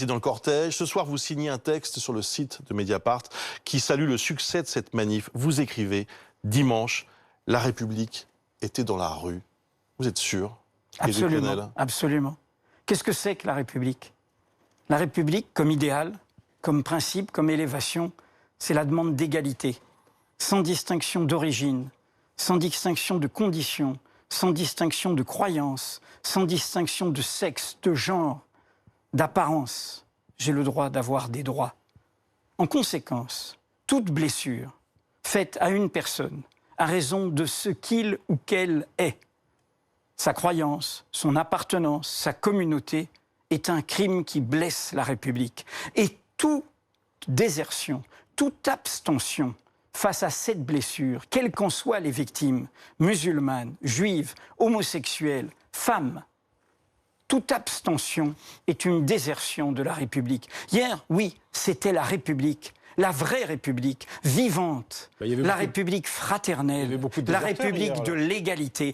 Dans le cortège, ce soir, vous signez un texte sur le site de Mediapart qui salue le succès de cette manif. Vous écrivez « Dimanche, la République était dans la rue ». Vous êtes sûr? Absolument, absolument. Qu'est-ce que c'est que la République? La République, comme idéal, comme principe, comme élévation, c'est la demande d'égalité, sans distinction d'origine, sans distinction de conditions, sans distinction de croyances, sans distinction de sexe, de genre, d'apparence. J'ai le droit d'avoir des droits. En conséquence, toute blessure faite à une personne à raison de ce qu'il ou qu'elle est, sa croyance, son appartenance, sa communauté, est un crime qui blesse la République. Et toute désertion, toute abstention face à cette blessure, quelles qu'en soient les victimes, musulmanes, juives, homosexuelles, femmes, toute abstention est une désertion de la République. Hier, oui, c'était la République, la vraie République, vivante, la République fraternelle, la République de l'égalité.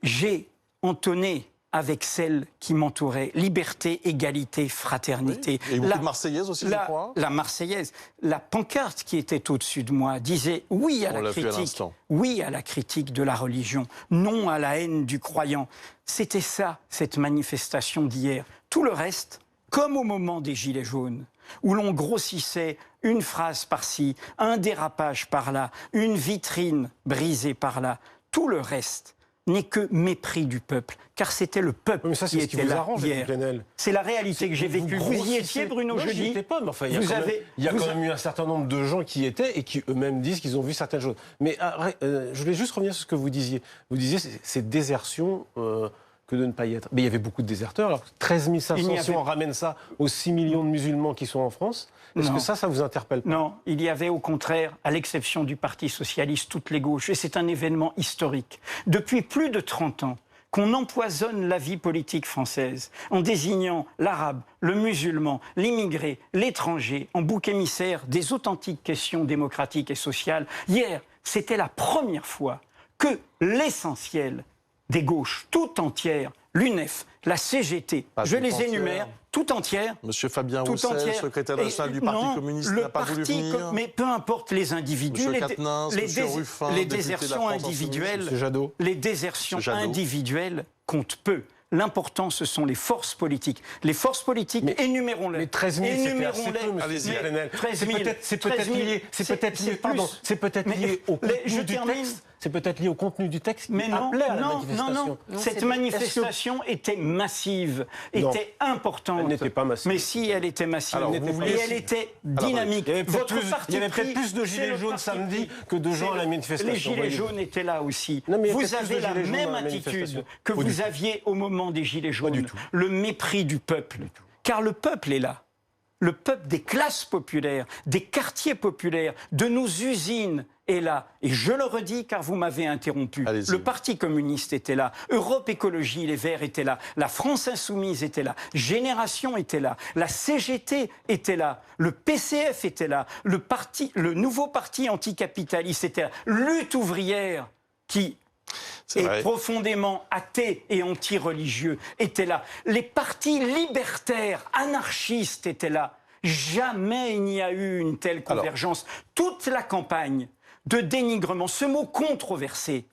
J'ai entonné avec celle qui m'entourait. Liberté, égalité, fraternité. Oui. Et beaucoup de Marseillaises aussi, je crois. La Marseillaise. La pancarte qui était au-dessus de moi disait oui à la critique. Oui à la critique de la religion. Non à la haine du croyant. C'était ça, cette manifestation d'hier. Tout le reste, comme au moment des Gilets jaunes, où l'on grossissait une phrase par-ci, un dérapage par-là, une vitrine brisée par-là, tout le reste n'est que mépris du peuple, car c'était le peuple qui était là hier. C'est la réalité que j'ai vécue. Vous y étiez, Bruno, jeudi? J'y étais pas, mais enfin, il y a quand même eu un certain nombre de gens qui y étaient et qui eux-mêmes disent qu'ils ont vu certaines choses. Mais je voulais juste revenir sur ce que vous disiez. Vous disiez c'est désertion que de ne pas y être. Mais il y avait beaucoup de déserteurs. Alors 13 500, si on ramène ça aux 6 millions de musulmans qui sont en France, est-ce que ça vous interpelle pas? Non, il y avait au contraire, à l'exception du Parti socialiste, toutes les gauches. Et c'est un événement historique. Depuis plus de 30 ans, qu'on empoisonne la vie politique française en désignant l'arabe, le musulman, l'immigré, l'étranger, en bouc émissaire des authentiques questions démocratiques et sociales. Hier, c'était la première fois que l'essentiel des gauches, tout entières, l'UNEF, la CGT, je les énumère, tout entières. Monsieur Fabien Roussel, secrétaire national du Parti communiste, n'a pas voulu venir. Mais peu importe les individus, Ruffin, les désertions individuelles, les désertions individuelles comptent peu. L'important, ce sont les forces politiques. Les forces politiques, énumérons-les. Mais 13 000, c'est assez peu, monsieur Plenel. C'est peut-être lié au contenu du texte. C'est peut-être lié au contenu du texte qui appelait à la manifestation. Non. Cette manifestation était massive, était importante. Elle n'était pas massive. Mais si, elle était massive. Et elle était dynamique. Il y avait peut-être plus de gilets jaunes samedi que de gens à la manifestation. Les gilets jaunes étaient là aussi. Vous avez la même attitude que vous aviez au moment des gilets jaunes. Le mépris du peuple. Car le peuple est là. Le peuple des classes populaires, des quartiers populaires, de nos usines est là. Et je le redis car vous m'avez interrompu. Le Parti communiste était là. Europe Écologie, les Verts étaient là. La France Insoumise était là. Génération était là. La CGT était là. Le PCF était là. Le nouveau parti anticapitaliste était là. Lutte ouvrière qui est profondément athée et anti-religieux, était là. Les partis libertaires, anarchistes étaient là. Jamais il n'y a eu une telle convergence. Toute la campagne de dénigrement, ce mot controversé,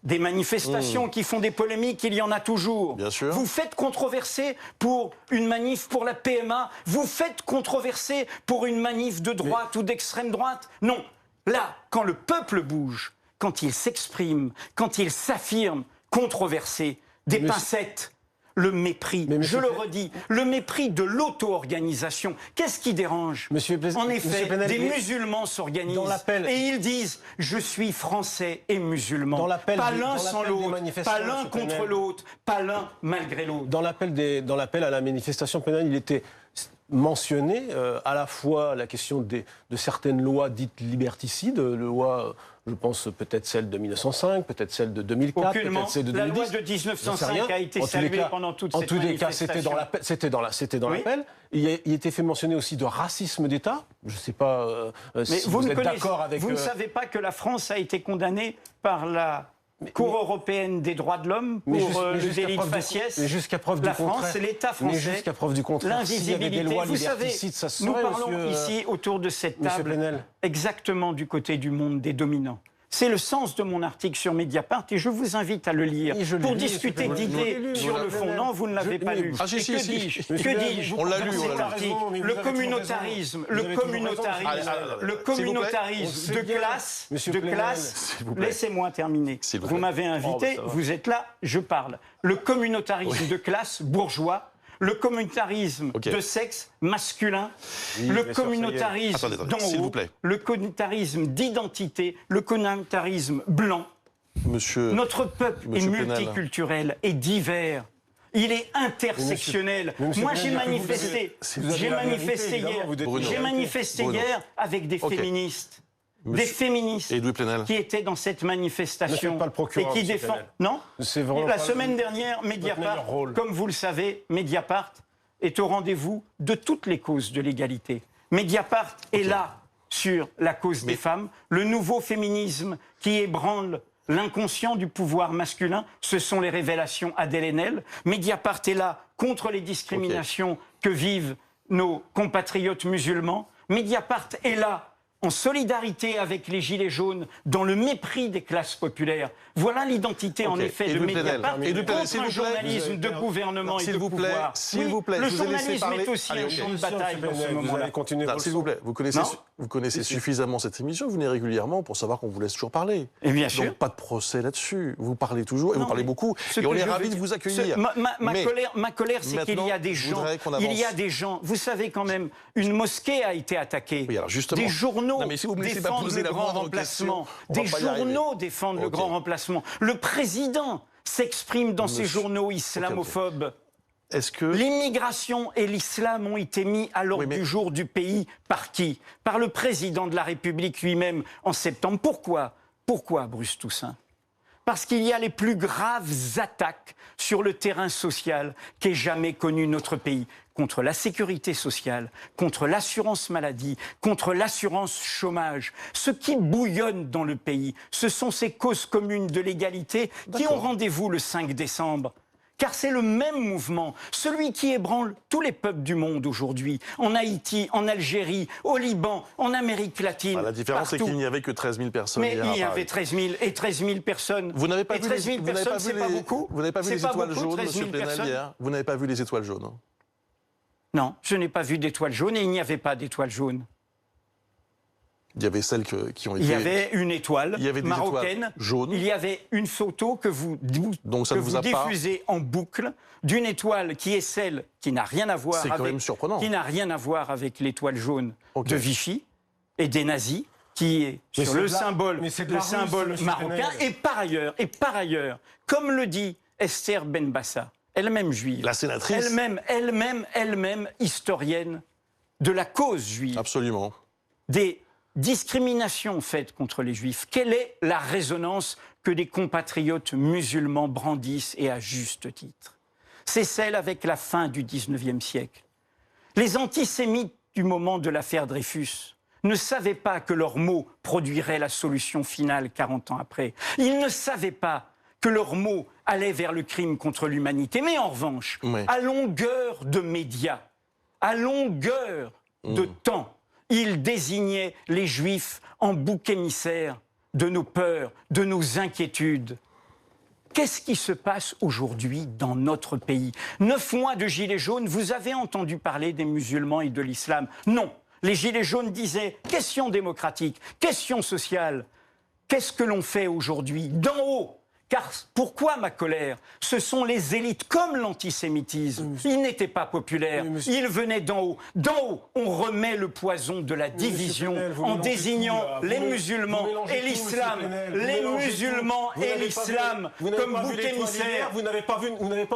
des manifestations qui font des polémiques, il y en a toujours. Bien sûr. Vous faites controverser pour une manif pour la PMA, vous faites controverser pour une manif de droite ou d'extrême droite. Non, là, quand le peuple bouge, quand il s'exprime, quand il s'affirme, controversé, des pincettes, le mépris, je le redis, le mépris de l'auto-organisation. Qu'est-ce qui dérange? En effet, des musulmans s'organisent et ils disent « je suis français et musulman ». Pas l'un sans l'autre, pas l'un contre l'autre, pas l'un malgré l'autre. Dans l'appel à la manifestation pénale, il était mentionné à la fois la question de certaines lois dites liberticides, lois, je pense peut-être celle de 1905, peut-être celle de 2004, peut-être celle de 2010. La loi de 1905 a été saluée pendant toute cette manifestation. En tous les cas, c'était dans l'appel. Il était fait mentionner aussi de racisme d'État. Je ne sais pas si vous êtes d'accord avec... Vous ne savez pas que la France a été condamnée par la Cour européenne des droits de l'homme pour le délit de faciès. Mais jusqu'à preuve du contraire. La France, c'est l'État français. Mais jusqu'à preuve du contraire. L'invisibilité. Vous savez, nous parlons ici autour de cette table exactement du côté du monde des dominants. C'est le sens de mon article sur Mediapart et je vous invite à le lire pour discuter d'idées sur le fond. Non, vous ne l'avez pas lu. Ah, si, que dis-je On l'a lu, le communautarisme de classe. Laissez-moi terminer. Vous m'avez invité, vous êtes là, je parle. Le communautarisme de classe bourgeois. Le communautarisme de sexe masculin, le communautarisme d'en haut, le communautarisme d'identité, le communautarisme blanc. Notre peuple est multiculturel et divers. Il est intersectionnel. Moi, j'ai manifesté hier avec des féministes. Des féministes qui étaient dans cette manifestation et qui défendent. Non, la semaine dernière, Mediapart, comme vous le savez, Mediapart est au rendez-vous de toutes les causes de l'égalité. Mediapart est là sur la cause des femmes, le nouveau féminisme qui ébranle l'inconscient du pouvoir masculin, ce sont les révélations Adèle Haenel. Mediapart est là contre les discriminations que vivent nos compatriotes musulmans. Mediapart est là en solidarité avec les Gilets jaunes, dans le mépris des classes populaires. Voilà l'identité, en effet, de Mediapart, contre un journalisme de gouvernement et de pouvoir. S'il vous plaît, le journalisme est aussi un champ de bataille dans ce moment-là. S'il vous plaît, vous connaissez suffisamment cette émission, vous venez régulièrement pour savoir qu'on vous laisse toujours parler. Et bien sûr. Donc pas de procès là-dessus. Vous parlez toujours, et vous parlez beaucoup, et on est ravis de vous accueillir. Ma colère, c'est qu'il y a des gens. Il y a des gens. Vous savez quand même, une mosquée a été attaquée. Oui, alors justement. Des journaux défendent le grand remplacement. Des journaux défendent le grand remplacement. Le président s'exprime dans ses journaux islamophobes. Est-ce que l'immigration et l'islam ont été mis à l'ordre du jour du pays par qui? Par le président de la République lui-même en septembre. Pourquoi, Bruce Toussaint? Parce qu'il y a les plus graves attaques sur le terrain social qu'ait jamais connu notre pays. Contre la sécurité sociale, contre l'assurance maladie, contre l'assurance chômage. Ce qui bouillonne dans le pays, ce sont ces causes communes de l'égalité qui ont rendez-vous le 5 décembre. Car c'est le même mouvement, celui qui ébranle tous les peuples du monde aujourd'hui, en Haïti, en Algérie, au Liban, en Amérique latine. La différence, c'est qu'il n'y avait que 13 000 personnes. Mais il y avait 13 000 et 13 000 personnes. Vous n'avez pas vu 13 000 personnes, c'est pas beaucoup. Vous n'avez pas vu les étoiles jaunes, monsieur Plenel, hier? Vous n'avez pas vu les étoiles jaunes? Non, je n'ai pas vu d'étoiles jaunes et il n'y avait pas d'étoiles jaunes. Il y avait celles qui ont été... Il y avait une étoile marocaine jaune. Il y avait une photo que vous diffusez en boucle d'une étoile qui est celle qui n'a rien à voir avec l'étoile jaune de Vichy et des nazis, qui est sur le symbole marocain. Et par ailleurs, comme le dit Esther Benbassa, elle-même juive, la sénatrice, elle-même historienne de la cause juive. Absolument. Des discriminations faites contre les juifs. Quelle est la résonance que des compatriotes musulmans brandissent, et à juste titre? C'est celle avec la fin du XIXe siècle. Les antisémites du moment de l'affaire Dreyfus ne savaient pas que leurs mots produiraient la solution finale 40 ans après. Ils ne savaient pas que leurs mots allaient vers le crime contre l'humanité. Mais en revanche, à longueur de médias, à longueur de temps, ils désignaient les Juifs en bouc émissaire de nos peurs, de nos inquiétudes. Qu'est-ce qui se passe aujourd'hui dans notre pays? 9 mois de Gilets jaunes, vous avez entendu parler des musulmans et de l'islam? Non. Les Gilets jaunes disaient question démocratique, question sociale. Qu'est-ce que l'on fait aujourd'hui d'en haut? Car pourquoi ma colère? Ce sont les élites, comme l'antisémitisme. Ils n'étaient pas populaires, ils venaient d'en haut. D'en haut, on remet le poison de la division en désignant les musulmans et l'islam. Les musulmans et l'islam comme bouc émissaire. Vous n'avez pas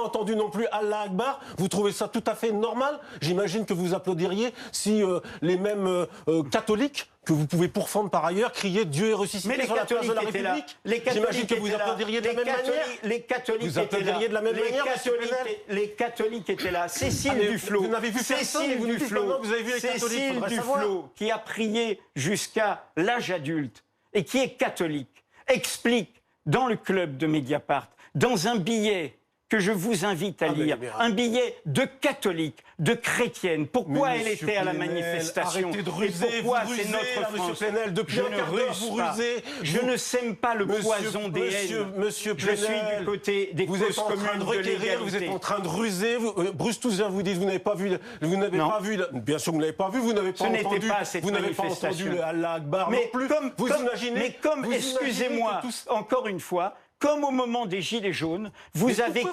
entendu non plus Allah Akbar? Vous trouvez ça tout à fait normal? J'imagine que vous applaudiriez si les mêmes catholiques, que vous pouvez pourfendre par ailleurs, crier Dieu est ressuscité sur la place de la République. J'imagine que vous applaudiriez de la même manière. Les catholiques vous applaudiriez de la même manière. Les catholiques étaient là. Cécile Duflot. Vous n'avez vu personne et vous nous dites maintenant que vous avez vu les catholiques. Cécile Duflot, qui a prié jusqu'à l'âge adulte et qui est catholique, explique dans le club de Mediapart, dans un billet que je vous invite à lire, un billet de catholique, de chrétienne. Pourquoi elle était à la manifestation? Arrêtez de ruser, et pourquoi vous rusez, c'est notre là, France? Monsieur Plenel, depuis je un ne quart d'heure, ruse vous pas. rusez. Je ne sème pas le poison des haines. Monsieur je Plenel, suis du côté des vous causes êtes en train de communes de requérir, l'égalité. vous êtes en train de ruser. Bruce Touzin vous dit vous n'avez pas vu, bien sûr que vous n'avez pas vu, vous n'avez pas entendu, vous n'avez pas entendu le Allah Akbar non plus. Excusez-moi, encore une fois, comme au moment des Gilets jaunes, vous avez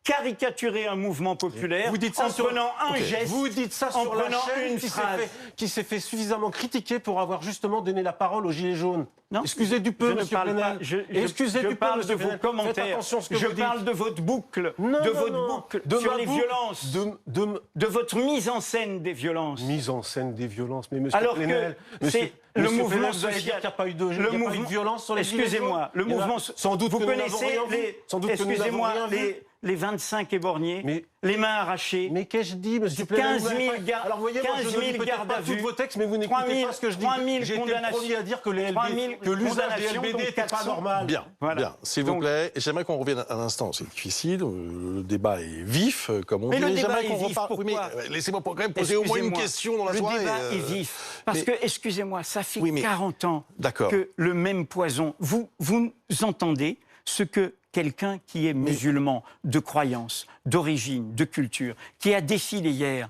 caricaturé un mouvement populaire en prenant un geste, vous dites ça sur la chaîne une phrase qui s'est fait suffisamment critiquer pour avoir justement donné la parole aux Gilets jaunes. Non, excusez du peu, monsieur Plenel. Je parle de vos commentaires. Je parle de votre boucle, sur les violences, de votre mise en scène des violences. Mise en scène des violences, mais monsieur Alors Plenel, c'est le mouvement social. Vous allez dire qu'il n'y a pas eu de violence sur les Gilets jaunes. Excusez-moi, le mouvement. Sans doute vous que connaissez les 25 éborgnés, les mains arrachées. Mais qu'ai-je dit, monsieur Plenel? 15 000 gardes à vue. Tous vos textes, mais vous n'écoutez pas ce que je dis. 3 000 J'ai été le premier à dire que l'usage des LBD n'était pas normal. Bien, bien, s'il vous plaît. J'aimerais qu'on revienne un instant. C'est difficile, le débat est vif, comme on dit. Mais le débat est vif, pourquoi? Laissez-moi quand même poser au moins une question dans la soirée. Le débat est vif. Parce que, excusez-moi, ça fait 40 ans que le même poison... Vous entendez ce que quelqu'un qui est musulman, de croyance, d'origine, de culture, qui a défilé hier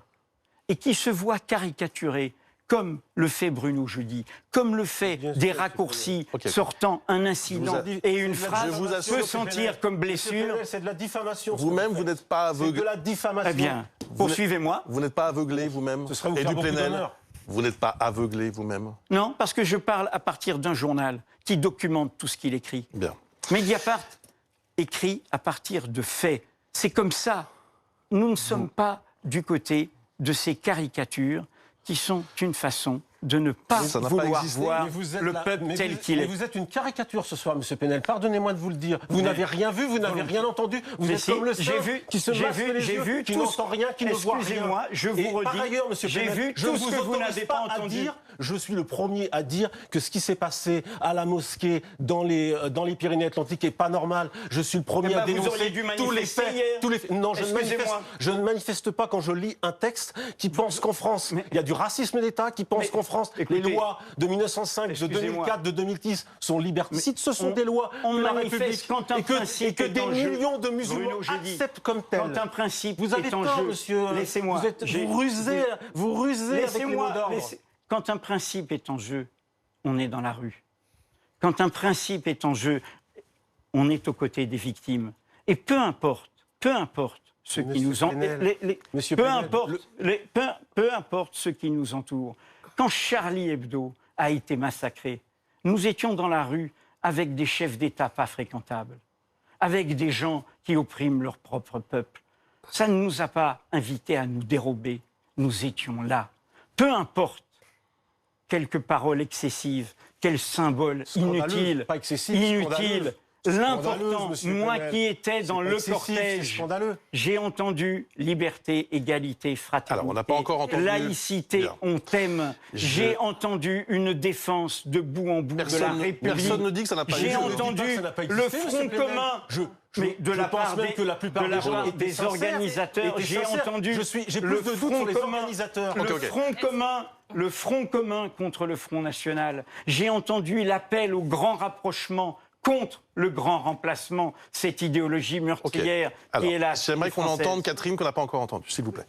et qui se voit caricaturé, comme le fait Bruno Jeudi, comme le fait des raccourcis sortant un incident et une phrase peut sentir comme blessure. C'est de la diffamation. Vous-même, vous n'êtes pas aveugle. C'est de la diffamation. Eh bien, poursuivez-moi. Vous n'êtes pas aveuglé vous-même. Ce serait vous et faire du beaucoup Plenel. d'honneur. Vous n'êtes pas aveuglé vous-même. Non, parce que je parle à partir d'un journal qui documente tout ce qu'il écrit. Bien. Mediapart écrit à partir de faits. C'est comme ça. Nous ne sommes pas du côté de ces caricatures qui sont une façon de ne pas vouloir voir le peuple tel qu'il est. Vous êtes une caricature ce soir, monsieur Plenel. Pardonnez-moi de vous le dire. Vous n'avez rien vu, vous n'avez rien entendu. Vous êtes comme le singe qui se masque les yeux, qui n'entend rien, qui ne voit rien. Excusez-moi, je vous redis. Par ailleurs, monsieur Plenel, j'ai vu tout ce que vous n'avez pas entendu. Je suis le premier à dire que ce qui s'est passé à la mosquée dans les Pyrénées-Atlantiques n'est pas normal. Je suis le premier à dénoncer tous les faits. Non, je ne manifeste pas quand je lis un texte qui pense qu'en France, il y a du racisme d'État, qui pense qu'en France, les lois de 1905, de 2004, de 2010 sont liberticides. Ce sont des lois de la République et que des millions de musulmans acceptent comme telles. Quand un principe vous avez est en tort, jeu, monsieur. Laissez-moi. Vous rusez avec les mots d'ordre. Quand un principe est en jeu, on est dans la rue. Quand un principe est en jeu, on est aux côtés des victimes. Et peu importe ce qui nous peu importe ce qui nous entoure. Quand Charlie Hebdo a été massacré, nous étions dans la rue avec des chefs d'État pas fréquentables, avec des gens qui oppriment leur propre peuple. Ça ne nous a pas invités à nous dérober. Nous étions là. Peu importe quelques paroles excessives, quels symboles inutiles, L'important, moi qui étais dans le cortège, j'ai entendu liberté, égalité, fraternité, alors, on n'a pas encore entendu... laïcité, bien. On t'aime. J'ai entendu une défense de bout en bout de la République. Personne ne dit que ça n'a pas existé. J'ai entendu le Front commun. Mais de la part des organisateurs, j'ai entendu le Front commun contre le Front national. J'ai entendu l'appel au grand rapprochement contre le grand remplacement, cette idéologie meurtrière qui est là. J'aimerais qu'on entende Catherine, qu'on n'a pas encore entendue, s'il vous plaît.